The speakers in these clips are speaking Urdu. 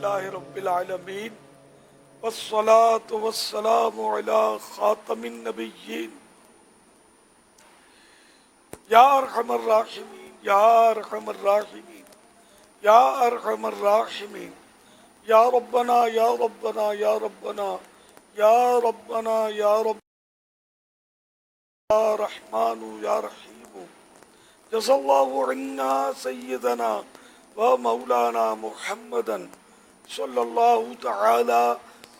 للہ رب العالمین والصلاة والسلام علی خاتم النبیین یا ارحم الراحمین یا ارحم الراحمین یا ارحم الراحمین یا ربنا یا ربنا یا ربنا یا ربنا یا رب یا رحمان یا رحیم جزا اللہ عنا سیدنا و مولانا محمدا صلی اللہ تعالی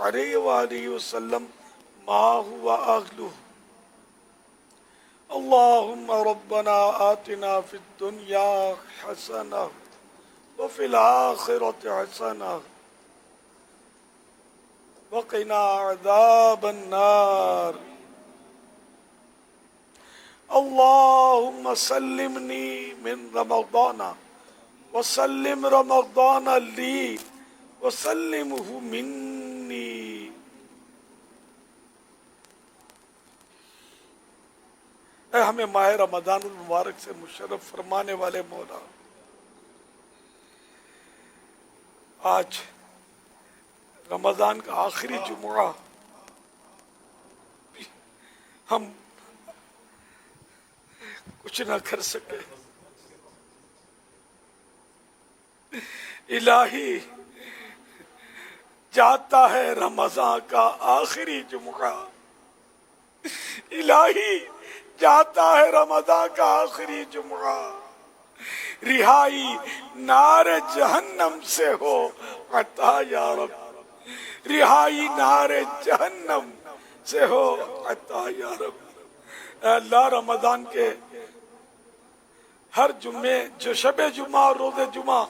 علیہ وآلہ وسلم ما هو اہلہ اللہم ربنا آتنا فی الدنیا حسنہ وفی الآخرۃ حسنہ وقنا عذاب النار اللہم سلمنی من رمضان وسلم رمضان لی وسلمہ منی اے ہمیں ماہ رمضان المبارک سے مشرف فرمانے والے مولا، آج رمضان کا آخری جمعہ ہم کچھ نہ کر سکے، الہی جاتا ہے رمضان کا آخری جمعہ، الہی جاتا ہے رمضان کا آخری جمعہ، رہائی نار جہنم سے ہو عطا یا رب، رہائی نار جہنم سے ہو عطا یا رب۔ اے اللہ رمضان کے ہر جمعے جو شب جمعہ اور روز جمعہ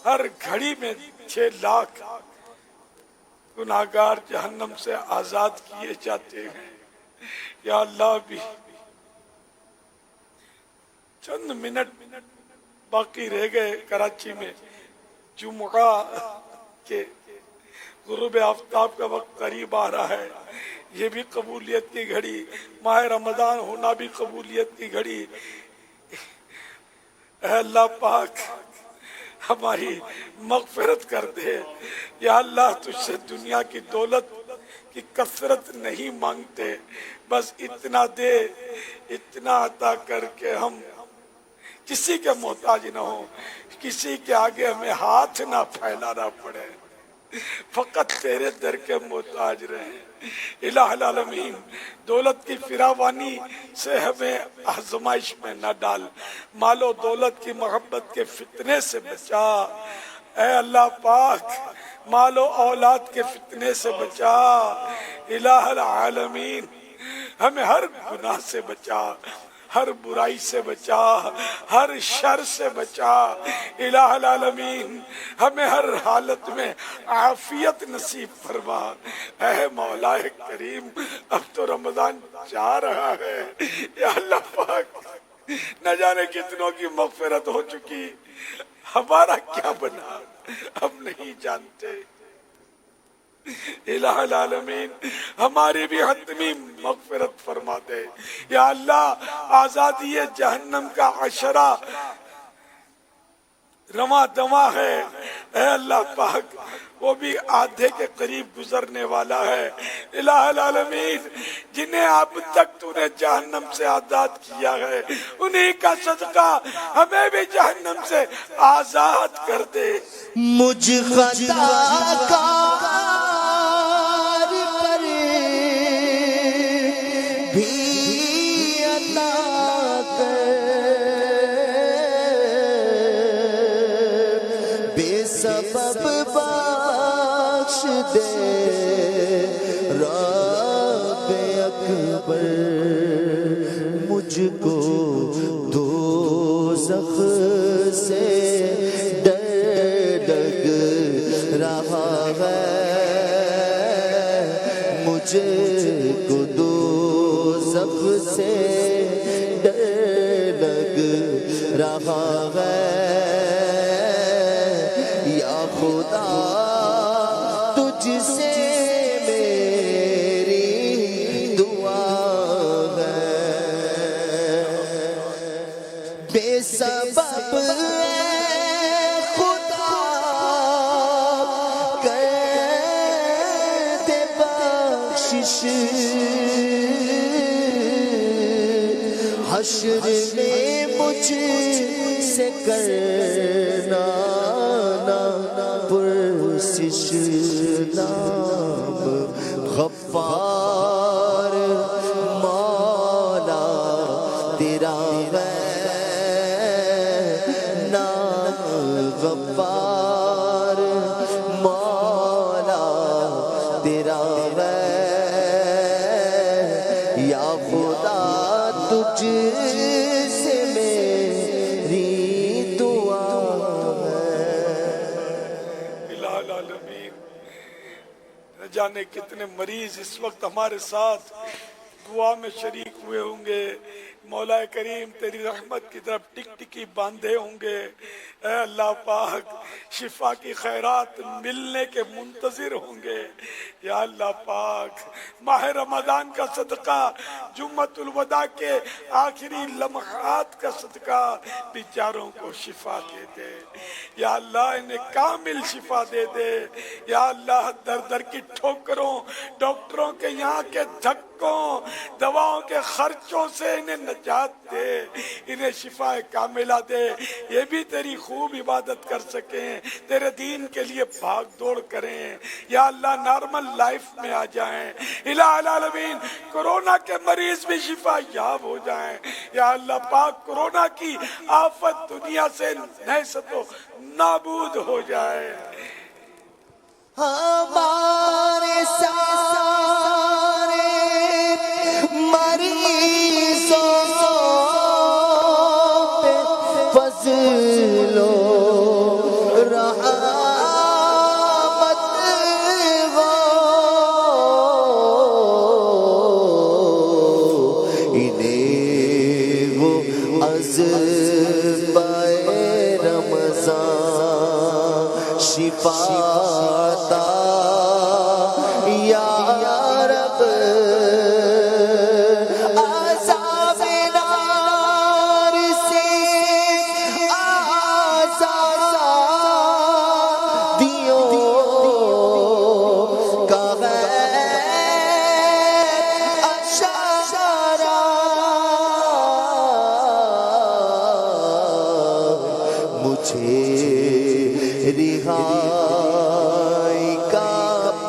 ہر گھڑی میں 6 لاکھ گناہگار جہنم سے آزاد کیے جاتے ہیں، یا اللہ بھی چند منٹ باقی رہ گئے کراچی میں، جمعہ کے غروب آفتاب کا وقت قریب آ رہا ہے، یہ بھی قبولیت کی گھڑی، ماہ رمضان ہونا بھی قبولیت کی گھڑی۔ اے اللہ پاک ہماری مغفرت کر دے، یا اللہ تجھ سے دنیا کی دولت کی کثرت نہیں مانگتے، بس اتنا دے، اتنا عطا کر کے ہم کسی کے محتاج نہ ہو، کسی کے آگے ہمیں ہاتھ نہ پھیلانا پڑے، فقط تیرے در کے محتاج رہیں۔ الہ العالمین دولت کی فراوانی سے ہمیں آزمائش میں نہ ڈال، مال و دولت کی محبت کے فتنے سے بچا، اے اللہ پاک مال و اولاد کے فتنے سے بچا، الہ العالمین ہمیں ہر گناہ سے بچا، ہر برائی سے بچا، ہر شر سے بچا، الہ العالمین ہمیں ہر حالت میں عافیت نصیب فرما۔ اے مولا کریم اب تو رمضان جا رہا ہے، یا اللہ پاک نہ جانے کتنوں کی مغفرت ہو چکی، ہمارا کیا بنا ہم نہیں جانتے۔ الہ العالمین ہماری بھی حتمی مغفرت فرما دے، یا اللہ آزادی جہنم کا عشرہ رواں دواں ہے، اے اللہ پاک وہ بھی آدھے کے قریب گزرنے والا ہے، الہ العالمین جنہیں اب تک تو نے جہنم سے آزاد کیا ہے انہی کا صدقہ ہمیں بھی جہنم سے آزاد کر دے۔ مجھ خطا کار پر بھی عطا کر، بے سبب بخش دے رب اکبر، مجھ کو دوزخ سے ڈر لگ رہا ہے، مجھے کو دوزخ سے ڈر لگ رہا ہے، یا خدا تجھ سے میری دعا ہے، بے سبب خدا کوشش حشر میں مجھ سے کرنا نہ پرسش، نام غفار مولا تیرا نام غفار مولا تیرا یا خدا تجھ سے میری دعا ہے۔ الہ العالمین، نہ جانے کتنے مریض اس وقت ہمارے ساتھ دعا میں شریک ہوئے ہوں گے، مولا کریم تیری رحمت کی طرف ٹک ٹکی باندھے ہوں گے۔ اے اللہ پاک شفا کی خیرات ملنے کے منتظر ہوں گے۔ یا اللہ پاک ماہ رمضان کا صدقہ، جمعۃ الوداع کے آخری لمحات کا صدقہ بیچاروں کو شفا دے دے۔ یا اللہ انہیں کامل شفا دے دے۔ یا اللہ در در کی ٹھوکروں، ڈاکٹروں کے یہاں کے دھکوں، دواؤں کے خرچوں سے انہیں نجات دے، انہیں شفا کاملہ دے، یہ بھی تیری خوب عبادت کر سکیں، تیرے دین کے لیے بھاگ دوڑ کریں۔ یا اللہ نارمل لائف میں آ جائیں۔ الہ العالمین کورونا کے مریض بھی شفا یاب ہو جائیں۔ یا اللہ پاک کورونا کی آفت دنیا سے نیست و نابود ہو جائے۔ ہمارے سارے مریضوں پہ فضل و رحمت ہو، انہیں وہ عذبۂ رمضان شفا عطا یا رب، عذاب نار سے آزادیوں کا غیر اشارہ مجھے رہائی کا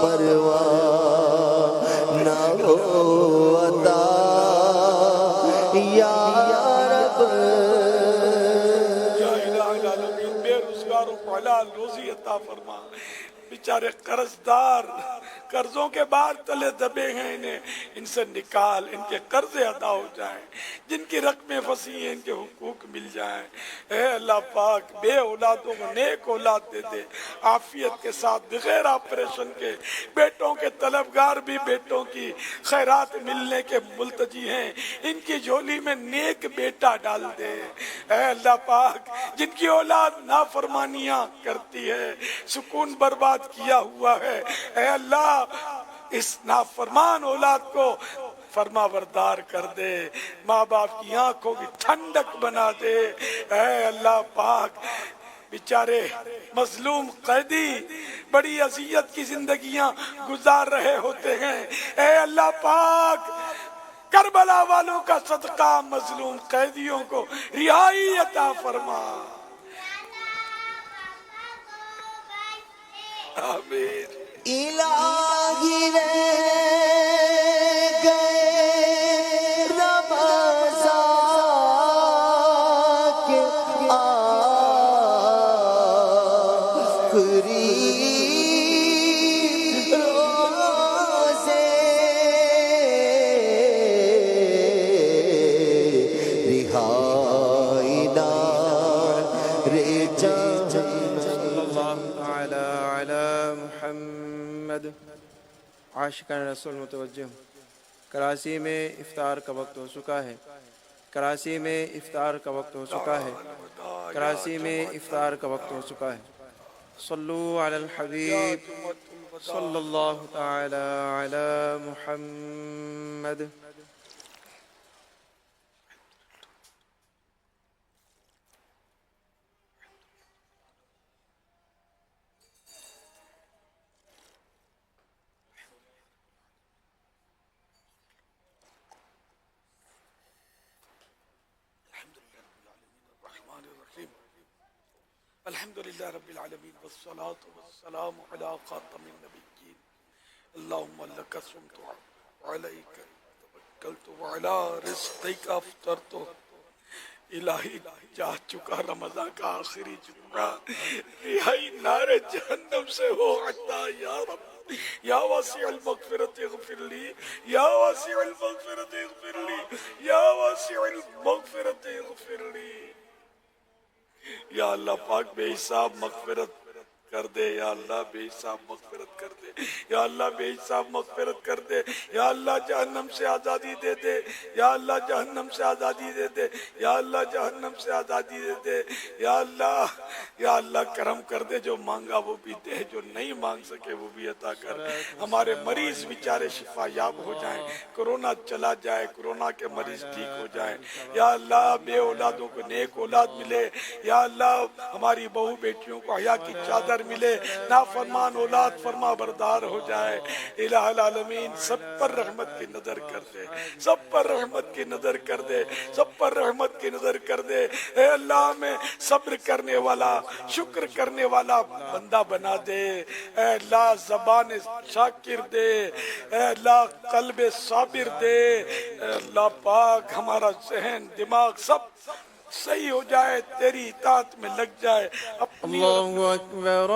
پرواہ نہ ہو عطا یا رب۔ یا الہ العالمین بے روزگاروں کو حلال روزی عطا فرما۔ بیچارے قرضدار قرضوں کے بار تلے دبے ہیں، انہیں ان سے نکال، ان کے قرضے ادا ہو جائیں، جن کی رقمیں پھنسی ہیں ان کے حقوق مل جائیں۔ اے اللہ پاک بے اولادوں کو نیک اولاد دے دے، عافیت کے ساتھ بغیر آپریشن کے۔ بیٹوں کے طلبگار بھی بیٹوں کی خیرات ملنے کے ملتجی ہیں، ان کی جھولی میں نیک بیٹا ڈال دے۔ اے اللہ پاک جن کی اولاد نافرمانیاں کرتی ہے، سکون برباد کیا ہوا ہے، اے اللہ اس نافرمان اولاد کو فرما بردار کر دے، ماں باپ کی آنکھوں کی ٹھنڈک بنا دے۔ اے اللہ پاک بیچارے مظلوم قیدی بڑی اذیت کی زندگیاں گزار رہے ہوتے ہیں، اے اللہ پاک کربلا والوں کا صدقہ مظلوم قیدیوں کو رہائی عطا فرما۔ آمین۔ الہی رہ گئے رمضان کے آخری روزے، رہائی نار جہنم۔ صلی اللہ تعالی علی محمد۔ عاشقان رسول متوجہ، کراچی میں افطار کا وقت ہو چکا ہے، کراچی میں افطار کا وقت ہو چکا ہے، کراچی میں افطار کا وقت ہو چکا ہے۔ صلو علی الحبیب صلی اللہ تعالی علی محمد۔ الحمدللہ رب العالمین والصلاة والسلام علی خاتم النبیین اللہم لک صمت وعلیک توکلت وعلی رزقک افطرت الہی جا چکا رمضان کا آخری جمعہ رہائی نار جہنم سے ہو عطا یا رب یا واسع المغفرت اغفر لی یا واسع المغفرت اغفر لی یا واسع المغفرت اغفر لی یا اللہ پاک بے حساب مغفرت کر دے یا اللہ بے حساب مغفرت کر دے یا اللہ بے حساب مغفرت کر دے یا اللہ جہنم سے آزادی دے دے یا اللہ جہنم سے آزادی دے دے یا اللہ جہنم سے آزادی دے دے یا اللہ کرم کر دے جو مانگا وہ بھی دے جو نہیں مانگ سکے وہ بھی عطا کر ہمارے مریض بیچارے شفا یاب ہو جائیں کرونا چلا جائے کرونا کے مریض ٹھیک ہو جائیں یا اللہ بے اولادوں کو نیک اولاد ملے یا اللہ ہماری بہو بیٹیوں کو حیا کی چادر ملے نافرمان اولاد فرما بردار ہو جائے الہ العالمین سب پر رحمت کی نظر کر دے سب پر رحمت کی نظر کر دے سب پر رحمت کی نظر کر دے اے اللہ میں صبر کرنے والا شکر کرنے والا بندہ بنا دے اے اللہ زبان شاکر دے اے اللہ قلب صابر دے اے اللہ پاک ہمارا ذہن دماغ سب صحیح ہو جائے تیری اطاعت میں لگ جائے اپنی اللہ اکبر